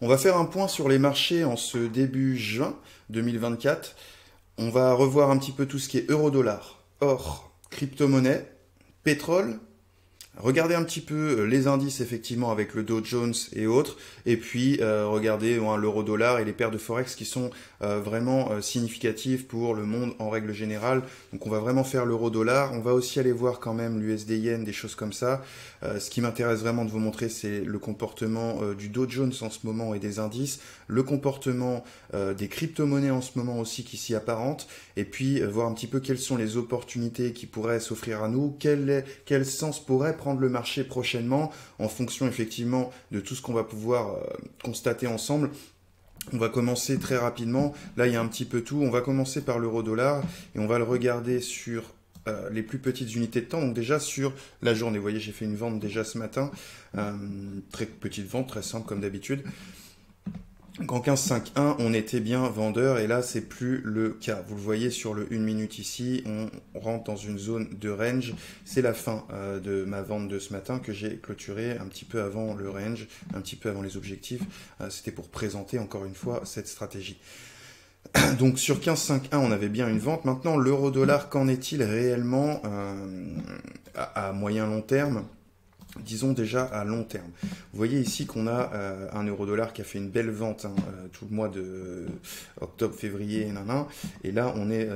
On va faire un point sur les marchés en ce début juin 2024. On va revoir un petit peu tout ce qui est euro-dollar, or, crypto-monnaie, pétrole. Regardez un petit peu les indices effectivement avec le Dow Jones et autres, et puis regardez l'euro-dollar et les paires de forex qui sont vraiment significatives pour le monde en règle générale. Donc on va vraiment faire l'euro-dollar, on va aussi aller voir quand même l'USD-Yen, des choses comme ça. Ce qui m'intéresse vraiment de vous montrer, c'est le comportement du Dow Jones en ce moment et des indices, le comportement des crypto-monnaies en ce moment aussi qui s'y apparentent, et puis voir un petit peu quelles sont les opportunités qui pourraient s'offrir à nous, quel sens pourrait prendre le marché prochainement en fonction effectivement de tout ce qu'on va pouvoir constater ensemble. On va commencer très rapidement. Là, il y a un petit peu tout. On va commencer par l'euro-dollar et on va le regarder sur les plus petites unités de temps. Donc déjà sur la journée. Vous voyez, j'ai fait une vente déjà ce matin. Très petite vente, très simple comme d'habitude. Donc en 15,51, on était bien vendeur et là, c'est plus le cas. Vous le voyez sur le 1 minute ici, on rentre dans une zone de range. C'est la fin de ma vente de ce matin que j'ai clôturée un petit peu avant le range, un petit peu avant les objectifs. C'était pour présenter encore une fois cette stratégie. Donc sur 15,51, on avait bien une vente. Maintenant, l'euro-dollar, qu'en est-il réellement à moyen long terme ? Disons déjà à long terme. Vous voyez ici qu'on a un euro-dollar qui a fait une belle vente tout le mois de octobre, février, et là on est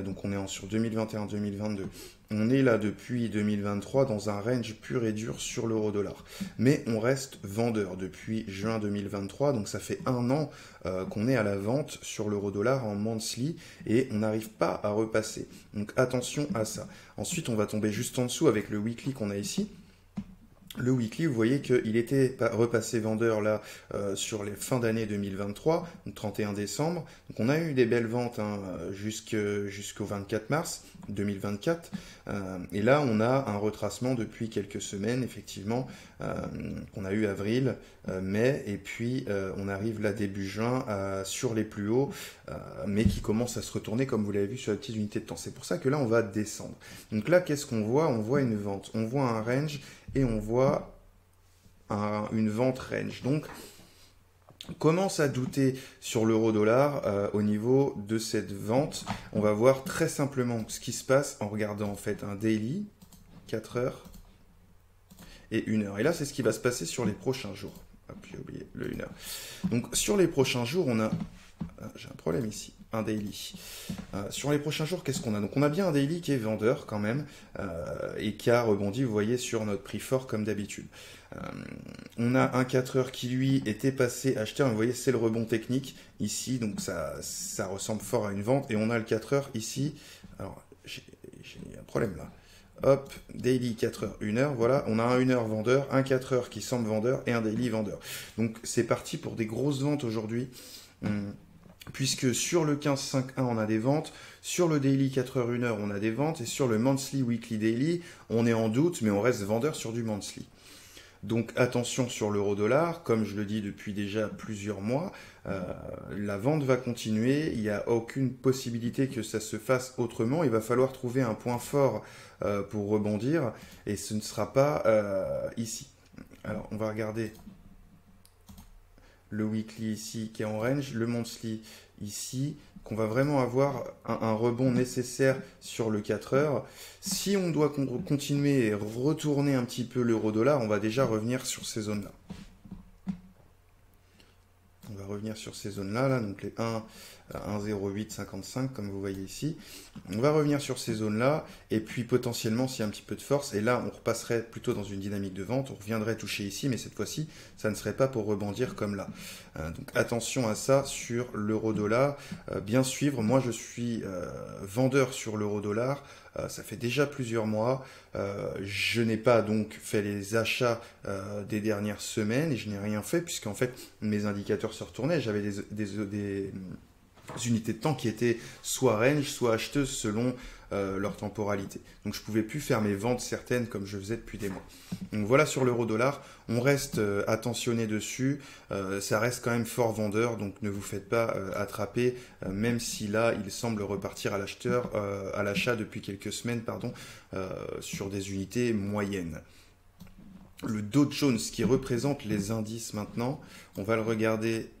sur 2021-2022. On est là depuis 2023 dans un range pur et dur sur l'euro-dollar. Mais on reste vendeur depuis juin 2023, donc ça fait un an qu'on est à la vente sur l'euro-dollar en monthly et on n'arrive pas à repasser. Donc attention à ça. Ensuite on va tomber juste en dessous avec le weekly qu'on a ici. Le weekly, vous voyez qu'il était repassé vendeur là sur les fins d'année 2023, donc 31 décembre. Donc on a eu des belles ventes jusqu'au 24 mars 2024. Et là, on a un retracement depuis quelques semaines, effectivement. On a eu avril, mai, et puis on arrive là début juin sur les plus hauts, mais qui commence à se retourner, comme vous l'avez vu sur la petite unité de temps. C'est pour ça que là, on va descendre. Donc là, qu'est-ce qu'on voit? On voit une vente, on voit un range, et on voit une vente range. Donc, on commence à douter sur l'euro-dollar au niveau de cette vente. On va voir très simplement ce qui se passe en regardant en fait un daily, 4 heures et 1 heure. Et là, c'est ce qui va se passer sur les prochains jours. Hop, j'ai oublié le 1 heure. Donc, sur les prochains jours, on a... J'ai un problème ici. Un daily. Sur les prochains jours, qu'est-ce qu'on a? Donc on a bien un daily qui est vendeur quand même et qui a rebondi, vous voyez, sur notre prix fort comme d'habitude. On a un 4 heures qui lui était passé acheteur, vous voyez, c'est le rebond technique ici, donc ça ressemble fort à une vente. Et on a le 4 heures ici. Alors j'ai un problème là. Hop, daily 4 heures, 1 heure, voilà, on a un 1 heure vendeur, un 4 heures qui semble vendeur et un daily vendeur. Donc c'est parti pour des grosses ventes aujourd'hui. Puisque sur le 15-5-1 on a des ventes, sur le daily 4h 1h on a des ventes, et sur le monthly weekly daily on est en doute, mais on reste vendeur sur du monthly. Donc attention sur l'euro-dollar, comme je le dis depuis déjà plusieurs mois, la vente va continuer, il n'y a aucune possibilité que ça se fasse autrement, il va falloir trouver un point fort pour rebondir, et ce ne sera pas ici. Alors on va regarder le weekly ici qui est en range, le monthly ici, qu'on va vraiment avoir un rebond nécessaire sur le 4 heures. Si on doit continuer et retourner un petit peu l'euro-dollar, on va déjà revenir sur ces zones-là. On va revenir sur ces zones-là, là, donc les 1,0855 comme vous voyez ici. On va revenir sur ces zones-là et puis potentiellement s'il y a un petit peu de force, et là on repasserait plutôt dans une dynamique de vente, on reviendrait toucher ici, mais cette fois-ci ça ne serait pas pour rebondir comme là. Donc attention à ça sur l'euro-dollar, bien suivre. Moi je suis vendeur sur l'euro-dollar. Ça fait déjà plusieurs mois. Je n'ai pas donc fait les achats des dernières semaines et je n'ai rien fait puisqu'en fait mes indicateurs se retournaient. J'avais des unités de temps qui étaient soit range, soit acheteuses selon leur temporalité. Donc je ne pouvais plus faire mes ventes certaines comme je faisais depuis des mois. Donc voilà sur l'euro-dollar, on reste attentionné dessus, ça reste quand même fort vendeur, donc ne vous faites pas attraper, même si là il semble repartir à l'achat depuis quelques semaines, sur des unités moyennes. Le Dow Jones qui représente les indices maintenant, on va le regarder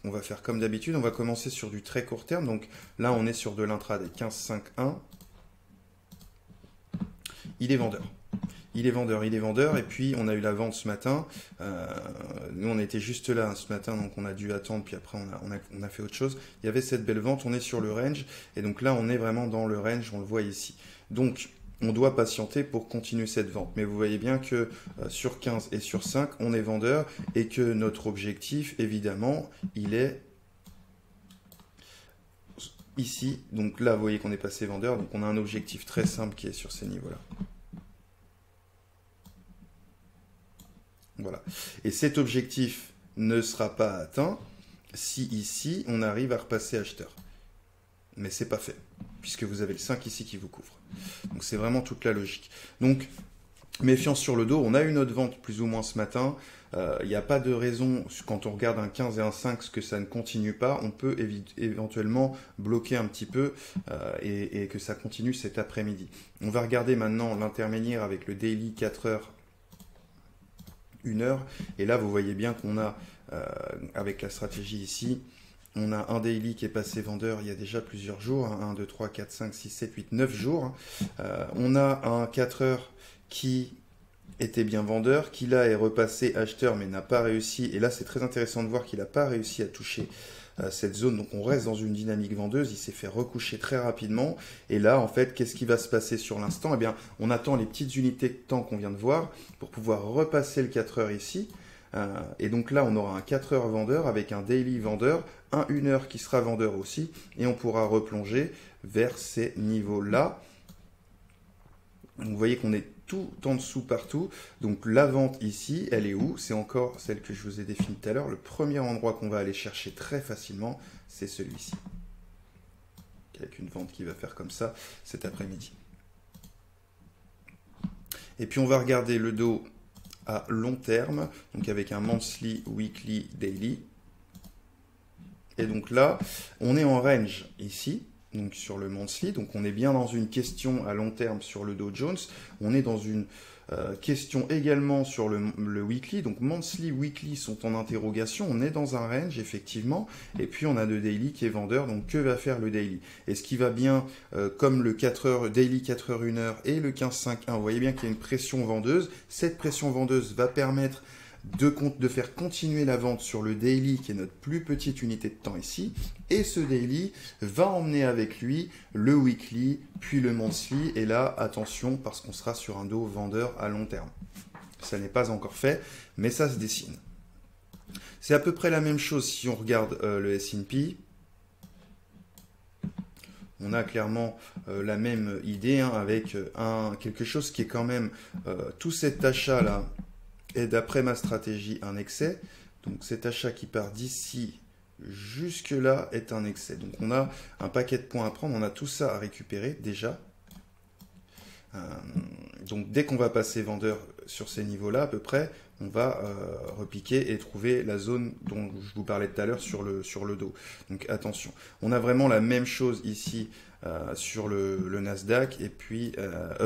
on va faire comme d'habitude, on va commencer sur du très court terme. Donc là, on est sur de l'intraday 15,5,1. Il est vendeur. Il est vendeur, il est vendeur. Et puis, on a eu la vente ce matin. Nous, on était juste là ce matin, donc on a dû attendre. Puis après, on a fait autre chose. Il y avait cette belle vente. On est sur le range. Et donc là, on est vraiment dans le range. On le voit ici. Donc, on doit patienter pour continuer cette vente. Mais vous voyez bien que sur 15 et sur 5, on est vendeur. Et que notre objectif, évidemment, il est ici. Donc là, vous voyez qu'on est passé vendeur. Donc on a un objectif très simple qui est sur ces niveaux-là. Voilà. Et cet objectif ne sera pas atteint si ici, on arrive à repasser acheteur. Mais c'est pas fait, puisque vous avez le 5 ici qui vous couvre. Donc c'est vraiment toute la logique. Donc, méfiance sur le dos. On a eu notre vente plus ou moins ce matin. Il n'y a pas de raison, quand on regarde un 15 et un 5, que ça ne continue pas. On peut éventuellement bloquer un petit peu et que ça continue cet après-midi. On va regarder maintenant l'intermédiaire avec le daily 4 heures, 1 heure. Et là, vous voyez bien qu'on a, avec la stratégie ici, on a un daily qui est passé vendeur il y a déjà plusieurs jours. 1, 2, 3, 4, 5, 6, 7, 8, 9 jours. On a un 4 heures qui était bien vendeur, qui là est repassé acheteur mais n'a pas réussi. Et là, c'est très intéressant de voir qu'il n'a pas réussi à toucher cette zone. Donc on reste dans une dynamique vendeuse. Il s'est fait recoucher très rapidement. Et là, en fait, qu'est-ce qui va se passer sur l'instant? Eh bien, on attend les petites unités de temps qu'on vient de voir pour pouvoir repasser le 4 heures ici. Et donc là, on aura un 4 heures vendeur avec un daily vendeur, un 1 heure qui sera vendeur aussi. Et on pourra replonger vers ces niveaux-là. Vous voyez qu'on est tout en dessous partout. Donc la vente ici, elle est où? C'est encore celle que je vous ai définie tout à l'heure. Le premier endroit qu'on va aller chercher très facilement, c'est celui-ci. Avec une vente qui va faire comme ça cet après-midi. Et puis on va regarder le dos à long terme, donc avec un monthly, weekly, daily. Et donc là, on est en range ici. Donc sur le monthly, donc on est bien dans une question à long terme sur le Dow Jones. On est dans une question également sur le weekly. Donc monthly, weekly sont en interrogation. On est dans un range effectivement. Et puis on a le daily qui est vendeur. Donc que va faire le daily? Est-ce qu'il va bien comme le 4 heures, daily 4 heures 1 heure et le 15-5-1? Vous voyez bien qu'il y a une pression vendeuse. Cette pression vendeuse va permettre de faire continuer la vente sur le daily qui est notre plus petite unité de temps ici, et ce daily va emmener avec lui le weekly puis le monthly, et là attention parce qu'on sera sur un dos vendeur à long terme. Ça n'est pas encore fait mais ça se dessine. C'est à peu près la même chose si on regarde le S&P. On a clairement la même idée hein, avec quelque chose qui est quand même tout cet achat là. Et d'après ma stratégie, un excès. Donc cet achat qui part d'ici jusque là est un excès. Donc on a un paquet de points à prendre. On a tout ça à récupérer déjà. Donc dès qu'on va passer vendeur sur ces niveaux-là à peu près, on va repiquer et trouver la zone dont je vous parlais tout à l'heure sur le dos. Donc attention. On a vraiment la même chose ici sur le Nasdaq et puis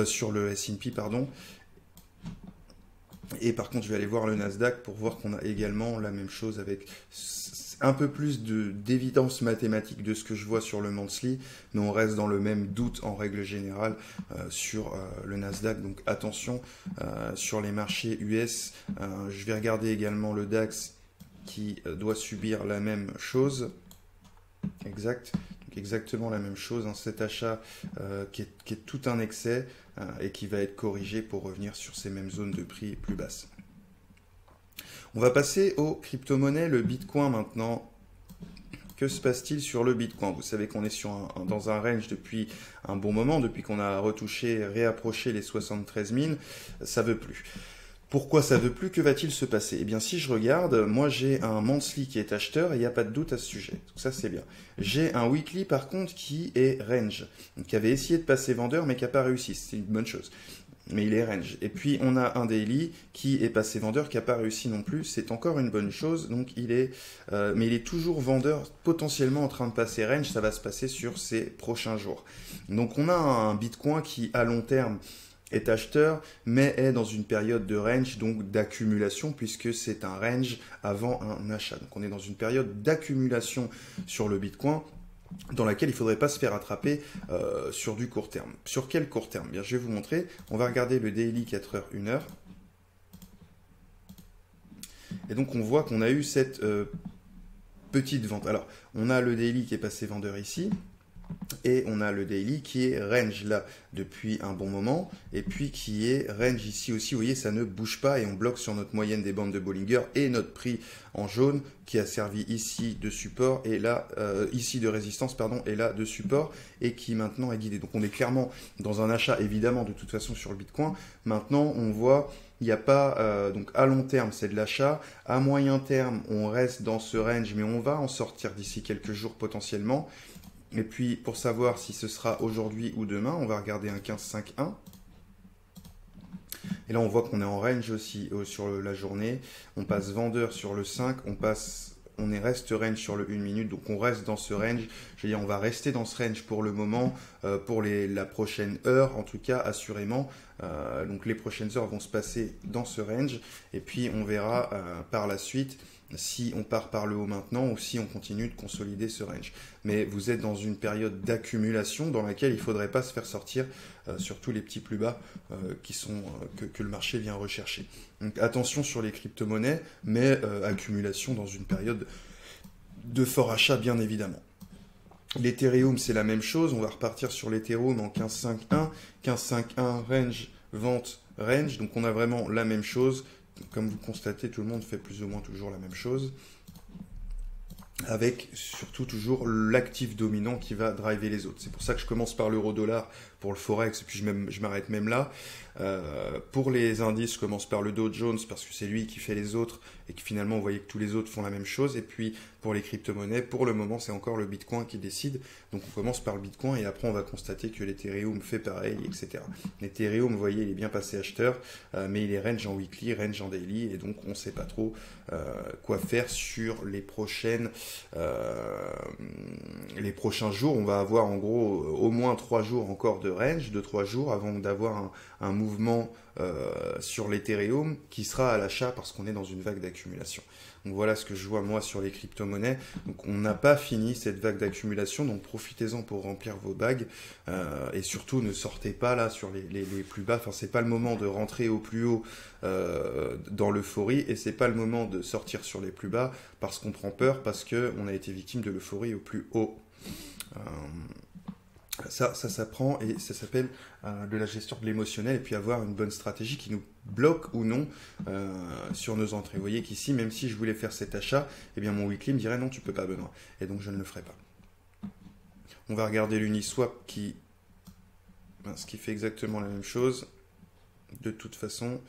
sur le S&P pardon. Et par contre, je vais aller voir le Nasdaq pour voir qu'on a également la même chose avec un peu plus d'évidence mathématique de ce que je vois sur le monthly, mais on reste dans le même doute en règle générale sur le Nasdaq. Donc attention sur les marchés US. Je vais regarder également le DAX qui doit subir la même chose. Exact. Donc exactement la même chose. Hein, cet achat qui est tout un excès. Et qui va être corrigé pour revenir sur ces mêmes zones de prix plus basses. On va passer aux crypto-monnaies, le Bitcoin maintenant. Que se passe-t-il sur le Bitcoin? Vous savez qu'on est dans un range depuis un bon moment, depuis qu'on a réapproché les 73 000, ça ne veut plus. Pourquoi ça ne veut plus? Que va-t-il se passer? Eh bien, si je regarde, moi j'ai un monthly qui est acheteur et il n'y a pas de doute à ce sujet. Donc ça, c'est bien. J'ai un weekly par contre qui est range, donc, qui avait essayé de passer vendeur mais qui n'a pas réussi. C'est une bonne chose. Mais il est range. Et puis on a un daily qui est passé vendeur qui n'a pas réussi non plus. C'est encore une bonne chose. Donc mais il est toujours vendeur, potentiellement en train de passer range. Ça va se passer sur ces prochains jours. Donc on a un Bitcoin qui à long terme est acheteur, mais est dans une période de range, donc d'accumulation, puisque c'est un range avant un achat. Donc on est dans une période d'accumulation sur le Bitcoin, dans laquelle il ne faudrait pas se faire attraper sur du court terme. Sur quel court terme? Bien, je vais vous montrer. On va regarder le daily 4 heures, 1 heure. Et donc on voit qu'on a eu cette petite vente. Alors, on a le daily qui est passé vendeur ici. Et on a le daily qui est range là depuis un bon moment, et puis qui est range ici aussi. Vous voyez, ça ne bouge pas et on bloque sur notre moyenne des bandes de Bollinger et notre prix en jaune qui a servi ici de support et là, ici de résistance, pardon, et là de support et qui maintenant est guidé. Donc on est clairement dans un achat évidemment de toute façon sur le Bitcoin. Maintenant, on voit il n'y a pas, donc à long terme, c'est de l'achat. À moyen terme, on reste dans ce range, mais on va en sortir d'ici quelques jours potentiellement. Et puis, pour savoir si ce sera aujourd'hui ou demain, on va regarder un 15,5,1. Et là, on voit qu'on est en range aussi sur la journée. On passe vendeur sur le 5, on reste range sur le 1 minute, donc on reste dans ce range. Je veux dire, on va rester dans ce range pour le moment, pour la prochaine heure, en tout cas, assurément. Donc les prochaines heures vont se passer dans ce range. Et puis, on verra par la suite si on part par le haut maintenant ou si on continue de consolider ce range. Mais vous êtes dans une période d'accumulation dans laquelle il ne faudrait pas se faire sortir sur tous les petits plus bas que le marché vient rechercher. Donc attention sur les crypto-monnaies, mais accumulation dans une période de fort achat bien évidemment. L'Ethereum, c'est la même chose. On va repartir sur l'Ethereum en 15,5,1. 15,5,1 range, vente, range. Donc on a vraiment la même chose. Comme vous constatez, tout le monde fait plus ou moins toujours la même chose, avec surtout toujours l'actif dominant qui va driver les autres. C'est pour ça que je commence par l'euro-dollar pour le Forex, et puis je m'arrête même là. Pour les indices, je commence par le Dow Jones, parce que c'est lui qui fait les autres, et que finalement, vous voyez que tous les autres font la même chose. Et puis, pour les crypto-monnaies, pour le moment, c'est encore le Bitcoin qui décide. Donc, on commence par le Bitcoin, et après, on va constater que l'Ethereum fait pareil, etc. L'Ethereum, vous voyez, il est bien passé acheteur, mais il est range en weekly, range en daily, et donc, on ne sait pas trop quoi faire sur les prochains jours. On va avoir, en gros, au moins 3 jours encore de range, de 3 jours, avant d'avoir un mouvement sur l'Ethereum qui sera à l'achat parce qu'on est dans une vague d'accumulation. Donc voilà ce que je vois moi sur les crypto-monnaies. Donc on n'a pas fini cette vague d'accumulation, donc profitez-en pour remplir vos bagues et surtout ne sortez pas là sur les plus bas. Enfin, c'est pas le moment de rentrer au plus haut dans l'euphorie et c'est pas le moment de sortir sur les plus bas parce qu'on prend peur, parce qu'on a été victime de l'euphorie au plus haut. Ça s'apprend et ça s'appelle de la gestion de l'émotionnel et puis avoir une bonne stratégie qui nous bloque ou non sur nos entrées. Vous voyez qu'ici, même si je voulais faire cet achat, eh bien mon weekly me dirait non, tu peux pas, Benoît. Et donc je ne le ferai pas. On va regarder l'Uniswap qui fait exactement la même chose. De toute façon,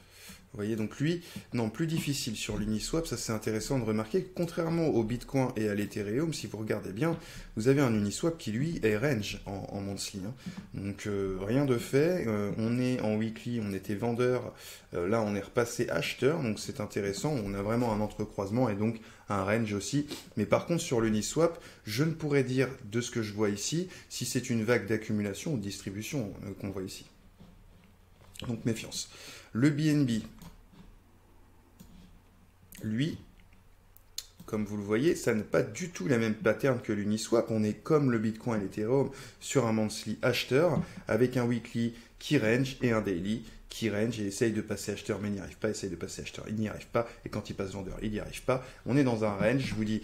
vous voyez, donc lui, non, plus difficile sur l'Uniswap, ça c'est intéressant de remarquer que contrairement au Bitcoin et à l'Ethereum, si vous regardez bien, vous avez un Uniswap qui lui est range en monthly. Hein. Donc rien de fait, on est en weekly, on était vendeur, là on est repassé acheteur, donc c'est intéressant, on a vraiment un entrecroisement et donc un range aussi. Mais par contre sur l'Uniswap, je ne pourrais dire de ce que je vois ici, si c'est une vague d'accumulation ou de distribution qu'on voit ici. Donc méfiance. Le BNB, lui, comme vous le voyez, ça n'a pas du tout la même pattern que l'Uniswap. On est comme le Bitcoin et l'Ethereum sur un monthly acheteur avec un weekly qui range et un daily qui range et essaye de passer acheteur mais il n'y arrive pas, essaye de passer acheteur, il n'y arrive pas et quand il passe vendeur, il n'y arrive pas. On est dans un range, je vous dis,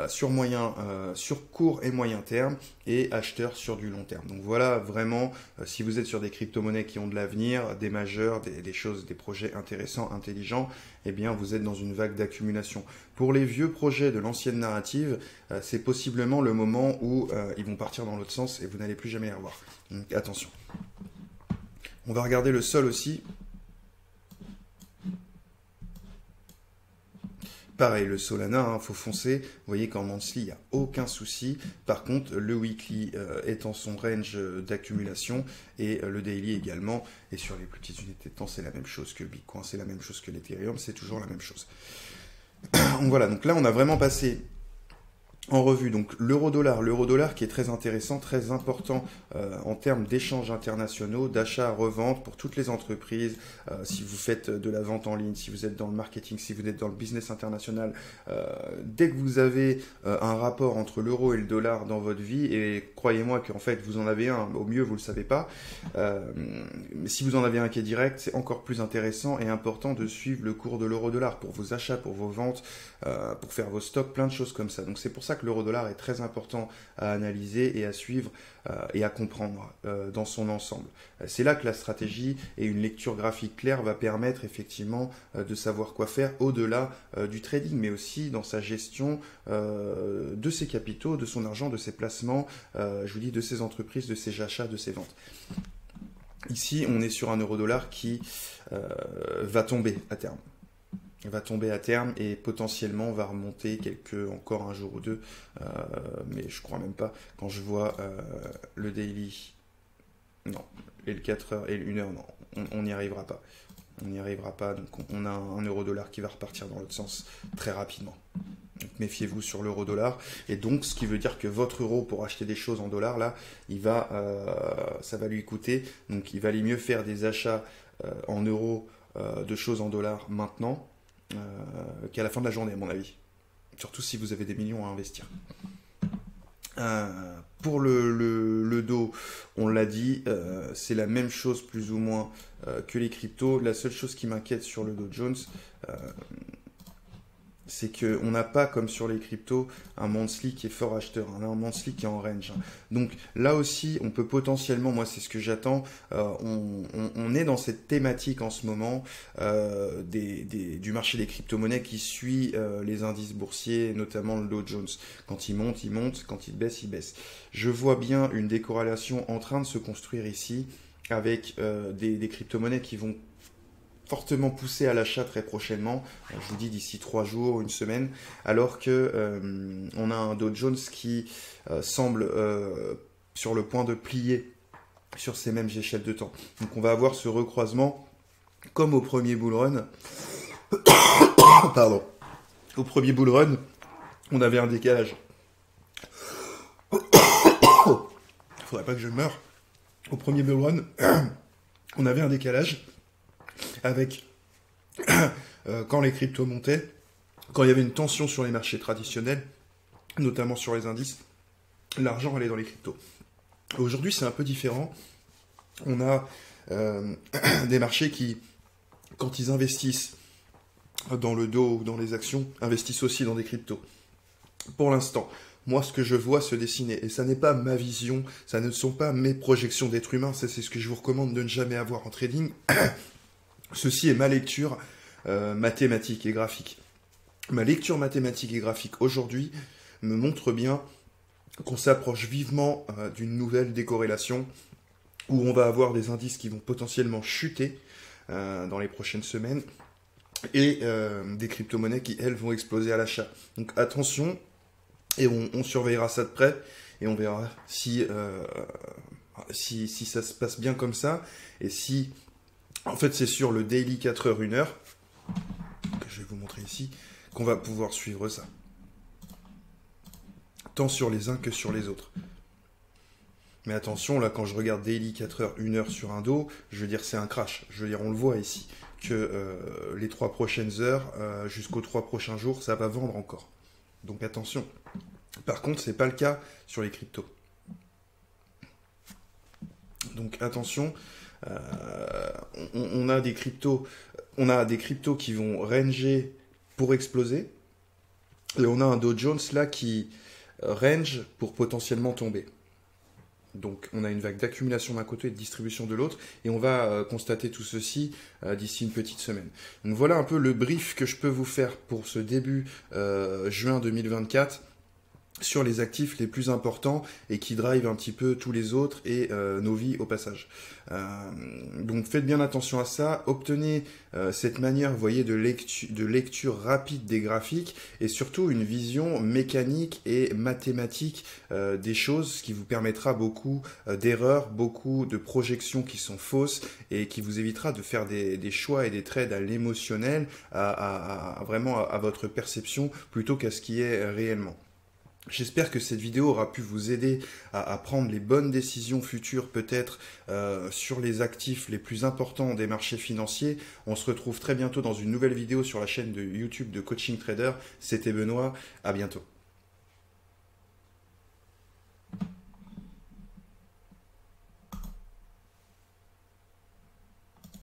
sur court et moyen terme et acheteur sur du long terme. Donc voilà vraiment, si vous êtes sur des crypto-monnaies qui ont de l'avenir, des majeurs, des choses, des projets intéressants, intelligents, eh bien vous êtes dans une vague d'accumulation. Pour les vieux projets de l'ancienne narrative, c'est possiblement le moment où ils vont partir dans l'autre sens et vous n'allez plus jamais les revoir. Donc attention. On va regarder le sol aussi. Pareil, le Solana, faut foncer. Vous voyez qu'en monthly, il n'y a aucun souci. Par contre, le weekly est en son range d'accumulation et le daily également. Et sur les plus petites unités de temps, c'est la même chose que le Bitcoin, c'est la même chose que l'Ethereum, c'est toujours la même chose. Donc voilà, donc là, on a vraiment passé En revue, donc l'euro-dollar qui est très intéressant, très important en termes d'échanges internationaux, d'achat, revente pour toutes les entreprises. Si vous faites de la vente en ligne, si vous êtes dans le marketing, si vous êtes dans le business international, dès que vous avez un rapport entre l'euro et le dollar dans votre vie, et croyez-moi qu'en fait vous en avez un, au mieux vous le savez pas, mais si vous en avez un qui est direct, c'est encore plus intéressant et important de suivre le cours de l'euro-dollar pour vos achats, pour vos ventes, pour faire vos stocks, plein de choses comme ça. Donc c'est pour ça que l'euro-dollar est très important à analyser et à suivre et à comprendre dans son ensemble. C'est là que la stratégie et une lecture graphique claire va permettre effectivement de savoir quoi faire au-delà du trading, mais aussi dans sa gestion de ses capitaux, de son argent, de ses placements, je vous dis de ses entreprises, de ses achats, de ses ventes. Ici, on est sur un euro-dollar qui va tomber à terme. Va tomber à terme et potentiellement va remonter encore un jour ou deux, mais je crois même pas quand je vois le daily, non, et le 4 heures et le 1 heure, non, on n'y arrivera pas. On n'y arrivera pas, donc on a un euro-dollar qui va repartir dans l'autre sens très rapidement. Donc méfiez-vous sur l'euro-dollar, et donc ce qui veut dire que votre euro pour acheter des choses en dollars, là, ça va lui coûter, donc il va aller mieux faire des achats en euros de choses en dollars maintenant, qu'à la fin de la journée, à mon avis. Surtout si vous avez des millions à investir. Pour le dos, on l'a dit, c'est la même chose plus ou moins que les cryptos. La seule chose qui m'inquiète sur le Dow Jones, c'est qu'on n'a pas, comme sur les cryptos, un monthly qui est fort acheteur, on a un monthly qui est en range. Donc là aussi, on peut potentiellement, moi c'est ce que j'attends, on est dans cette thématique en ce moment du marché des crypto-monnaies qui suit les indices boursiers, notamment le Dow Jones. Quand il monte, il monte, quand il baisse, il baisse. Je vois bien une décorrélation en train de se construire ici avec des crypto-monnaies qui vont fortement poussé à l'achat très prochainement, je vous dis d'ici 3 jours, une semaine, alors que on a un Dow Jones qui semble sur le point de plier sur ces mêmes échelles de temps. Donc on va avoir ce recroisement comme au premier bull run. Pardon. Au premier bull run, on avait un décalage. Faudrait pas que je meure. Au premier bull run, on avait un décalage avec quand les cryptos montaient, quand il y avait une tension sur les marchés traditionnels, notamment sur les indices, l'argent allait dans les cryptos. Aujourd'hui, c'est un peu différent. On a des marchés qui, quand ils investissent dans le Dow ou dans les actions, investissent aussi dans des cryptos. Pour l'instant, moi, ce que je vois se dessiner, et ça n'est pas ma vision, ça ne sont pas mes projections d'être humain, ça c'est ce que je vous recommande de ne jamais avoir en trading. Ceci est ma lecture mathématique et graphique. Ma lecture mathématique et graphique aujourd'hui me montre bien qu'on s'approche vivement d'une nouvelle décorrélation où on va avoir des indices qui vont potentiellement chuter dans les prochaines semaines et des crypto-monnaies qui, elles, vont exploser à l'achat. Donc attention, et on surveillera ça de près et on verra si ça se passe bien comme ça et si... En fait, c'est sur le daily 4 heures, 1 heure, que je vais vous montrer ici, qu'on va pouvoir suivre ça. Tant sur les uns que sur les autres. Mais attention, là, quand je regarde daily 4 heures, 1 heure sur un Dow, je veux dire, c'est un crash. Je veux dire, on le voit ici, que les 3 prochaines heures, jusqu'aux 3 prochains jours, ça va vendre encore. Donc attention. Par contre, c'est pas le cas sur les cryptos. Donc attention. On a des cryptos qui vont ranger pour exploser et on a un Dow Jones là qui range pour potentiellement tomber. Donc on a une vague d'accumulation d'un côté et de distribution de l'autre et on va constater tout ceci d'ici une petite semaine. Donc voilà un peu le brief que je peux vous faire pour ce début juin 2024 sur les actifs les plus importants et qui drivent un petit peu tous les autres et nos vies au passage. Donc faites bien attention à ça, obtenez cette manière, vous voyez, de lecture rapide des graphiques et surtout une vision mécanique et mathématique des choses, ce qui vous permettra beaucoup d'erreurs, beaucoup de projections qui sont fausses et qui vous évitera de faire des choix et des trades à l'émotionnel, vraiment à votre perception plutôt qu'à ce qui est réellement. J'espère que cette vidéo aura pu vous aider à prendre les bonnes décisions futures peut-être sur les actifs les plus importants des marchés financiers. On se retrouve très bientôt dans une nouvelle vidéo sur la chaîne de YouTube de Coaching Trader. C'était Benoît, à bientôt.